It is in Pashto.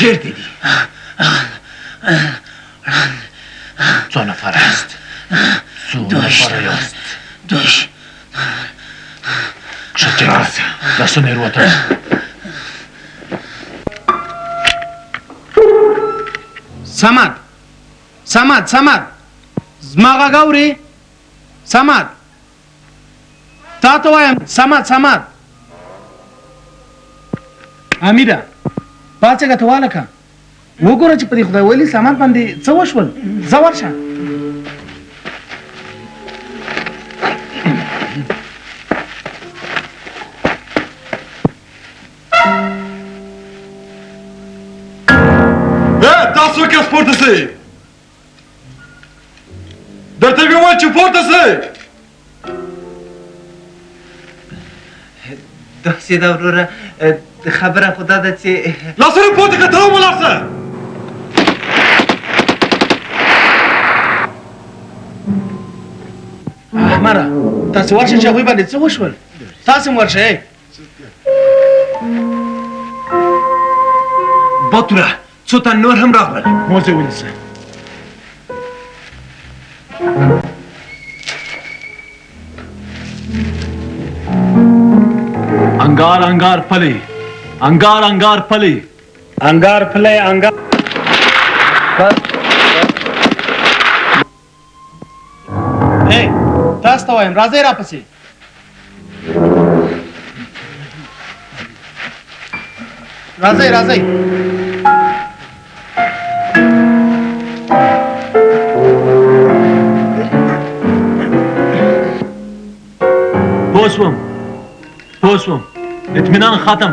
چیرته دي؟ څو نفر است؟ څو نفر یاست؟ دوش ښه لاسونه یې وتړه. صمد زما غږ اورې؟ صمد تا ته وایم صمد امیره پاڅېږه ته والکه وګوره چې په دې خدای ویلي صمد باندې څه وشول. ځه ورشه. تاسو کې سپورت سي درته ویل چې پورته سي داسې ده وروره خبره خو دا ده چې لاسونه پورته کړه ته هم ولاړ شه. احمده تاسې ورشه چې هغوی باندې څه وشول. تاسې هم ورشئ. باتوره څو تن نور هم راغلل. موزې ونیسه. انگار پلی انگار پلی تاسو ته وایم راځئ راپسې. راځئ پوه شوم اطمینان ختم.